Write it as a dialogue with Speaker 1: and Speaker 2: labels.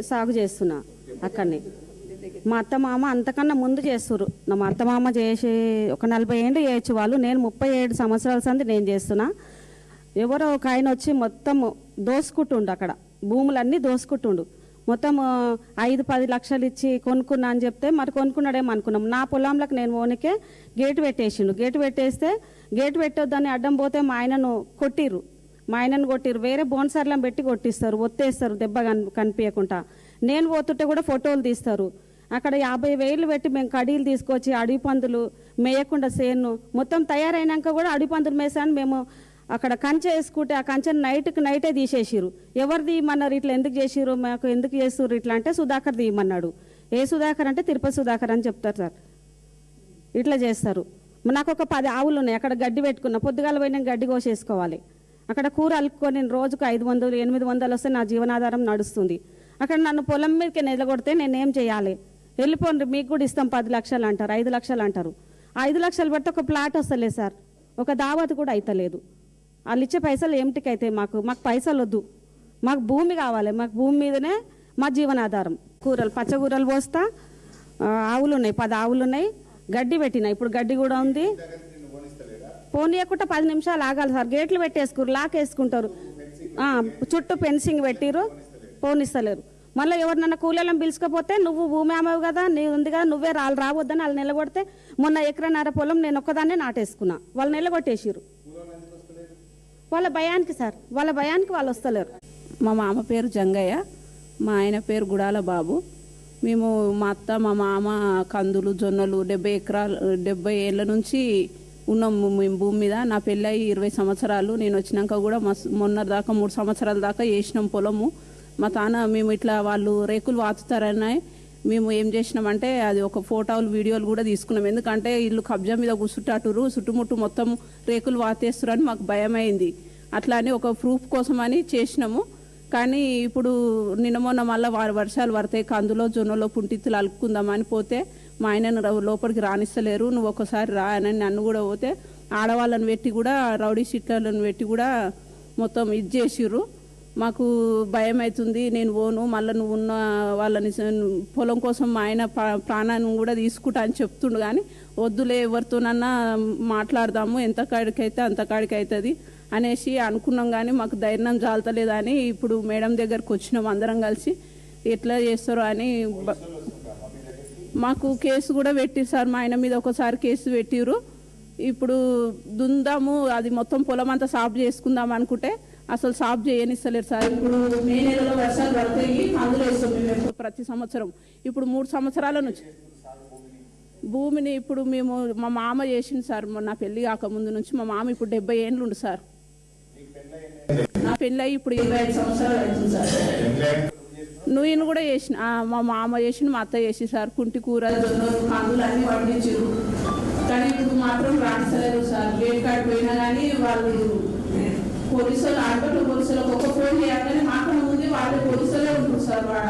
Speaker 1: సాగు చేస్తున్నా అక్కడనే. మా అత్త మామ అంతకన్నా ముందు చేస్తున్నారు. మా అత్త మామ చేసి ఒక 40 ఏళ్ళు చేయొచ్చు వాళ్ళు. నేను 37 సంవత్సరాల సంది నేను చేస్తున్నా. ఎవరో ఒక ఆయన వచ్చి మొత్తం దోసుకుంటుండు, అక్కడ భూములన్నీ దోసుకుంటుండు. మొత్తం 5-10 లక్షలు ఇచ్చి కొనుక్కున్నా అని చెప్తే మరి కొనుక్కున్నాడేమో అనుకున్నాం. నా పొలంలోకి నేను ఓనికే గేటు పెట్టేసిండు. గేటు పెట్టేస్తే గేటు పెట్టొద్దని అడ్డం పోతే మా ఆయనను కొట్టిర్రు. వేరే బోన్సర్లను పెట్టి కొట్టిస్తారు, ఒత్తేస్తారు దెబ్బ కనిపించకుండా. నేను పోతుంటే కూడా ఫోటోలు తీస్తారు. అక్కడ 50,000 పెట్టి మేము కడీలు తీసుకొచ్చి అడవి పందులు మేయకుండా సేను మొత్తం తయారైనాక కూడా అడవి పందులు మేసాను. మేము అక్కడ కంచె వేసుకుంటే ఆ కంచెను నైటే తీసేసిరు. ఎవరు తీయమన్నారు, ఇట్లా ఎందుకు చేసిరు, మాకు ఎందుకు చేస్తున్నారు ఇట్లా అంటే సుధాకర్ తీయమన్నాడు. ఏ సుధాకర్ అంటే తిరుపతి సుధాకర్ అని చెప్తారు సార్. ఇట్లా చేస్తారు. నాకు ఒక 10 ఆవులు ఉన్నాయి. అక్కడ గడ్డి పెట్టుకున్నా, పొద్దుగాల పోయి నేను గడ్డి కోసేసుకోవాలి. అక్కడ కూర అలుపుకొని నేను రోజుకు 500-800 వస్తే నా జీవనాధారం నడుస్తుంది. అక్కడ నన్ను పొలం మీదకి నిలగొడితే నేనేం చేయాలి? వెళ్ళిపోండి, మీకు కూడా ఇస్తాం 10 లక్షలు అంటారు, 5 లక్షలు అంటారు. 5 లక్షలు పెడితే ఒక ప్లాట్ వస్తలేదు సార్, ఒక దావత్ కూడా అవుతలేదు. వాళ్ళు ఇచ్చే పైసలు ఏమిటికైతే మాకు పైసలు వద్దు, మాకు భూమి కావాలి. మాకు భూమి మీదనే మా జీవనాధారం. కూరలు పచ్చకూరలు పోస్తా, ఆవులు ఉన్నాయి, 10 ఆవులు ఉన్నాయి. గడ్డి పెట్టినా, ఇప్పుడు గడ్డి కూడా ఉంది. పోనీయకుండా 10 నిమిషాలు ఆగాలి సార్. గేట్లు పెట్టేసుకురు, లాక్ వేసుకుంటారు, చుట్టూ ఫెన్సింగ్ పెట్టిరు, పోనిస్తలేరు. మళ్ళీ ఎవరినన్నా కూలీలను పిలుచుకపోతే నువ్వు భూమి అమ్మవు కదా, నీ ఉంది కదా, నువ్వే రావద్దని వాళ్ళు నిలగొడితే మొన్న 1.5 ఎకరాల పొలం నేను ఒక్కదాన్నే నాటేసుకున్నా. వాళ్ళు నిలగొట్టేసిరు వాళ్ళ భయానికి సార్, వాళ్ళ భయానికి వాళ్ళు వస్తలేరు.
Speaker 2: మా మామ పేరు జంగయ్య, మా ఆయన పేరు గుడాల బాబు. మేము మా అత్త మా మామ కందులు జొన్నలు 70 ఏళ్ళ నుంచి ఉన్నాము మేము భూమి మీద. నా పెళ్ళి 20 సంవత్సరాలు. నేను వచ్చినాక కూడా మొన్న దాకా 3 సంవత్సరాల దాకా వేసినాం పొలము. మా తాన మేము ఇట్లా వాళ్ళు రేకులు వాతుతారని మేము ఏం చేసినామంటే అది ఒక ఫోటోలు వీడియోలు కూడా తీసుకున్నాం. ఎందుకంటే ఇల్లు కబ్జా మీద కూర్చుంటాటురు, చుట్టుముట్టు మొత్తం రేకులు వాతేస్తురని మాకు భయం అయింది. అట్లా అని ఒక ప్రూఫ్ కోసమని చేసినాము. కానీ ఇప్పుడు నిన్న మొన్న మళ్ళీ వర్షాలు పడతాయి, కందులో జొన్నలో పుంటిత్తులు అలుపుకుందామని పోతే మా ఆయనను లోపలికి రానిస్తలేరు. నువ్వు ఒకసారి రా అని నన్ను కూడా పోతే ఆడవాళ్ళని పెట్టి కూడా రౌడీ షీట్లను పెట్టి కూడా మొత్తం ఇది చేసిర్రు. మాకు భయం అవుతుంది, నేను పోను, మళ్ళీ నువ్వు ఉన్న వాళ్ళని పొలం కోసం మా ఆయన ప్రాణాన్ని కూడా తీసుకుంటా అని చెప్తుండు. కానీ వద్దులే, ఎవరితోనన్నా మాట్లాడదాము, ఎంత కాడికైతే అంత కాడికి అవుతుంది అనేసి అనుకున్నాం. కానీ మాకు ధైర్యం చాలతలేదని ఇప్పుడు మేడం దగ్గరకు వచ్చినాం అందరం కలిసి. ఎట్లా చేస్తారో అని మాకు కేసు కూడా పెట్టిరు సార్. మా ఆయన మీద ఒకసారి కేసు పెట్టిరు. ఇప్పుడు దుందాము, అది మొత్తం పొలం అంతా సాఫ్ చేసుకుందాం అనుకుంటే అసలు సాఫ్ చేయనిస్తలేరు సార్. ఇప్పుడు మే నెలలో వర్షాలు పడతాయి, అందులో వేస్తాం మేము ప్రతి సంవత్సరం. ఇప్పుడు 3 సంవత్సరాల నుంచి భూమిని ఇప్పుడు మేము మా మామ చేసింది సార్. నా పెళ్లి కాకముందు నుంచి మా మామ ఇప్పుడు 70 ఏళ్ళు ఉంది సార్. నా పెళ్ళి ఇప్పుడు 25 సంవత్సరాలు అవుతుంది సార్. నువ్వు కూడా చేసిన, మా మామ చేసిన, మా అత్త చేసి సార్. కుంటి కూర కందులు అన్నీ పండించారు. కానీ ఇప్పుడు మాత్రం రాణిస్తలేరు సార్. గేట్ కాడికి పోయినా కానీ వాళ్ళు పోలీసులు ఆడపట్టు పోలీసులకు ఒక ఫోన్ చేయాలని మాకు ముందు వాళ్ళే పోలీసులే ఉంటుంది సార్. వాడ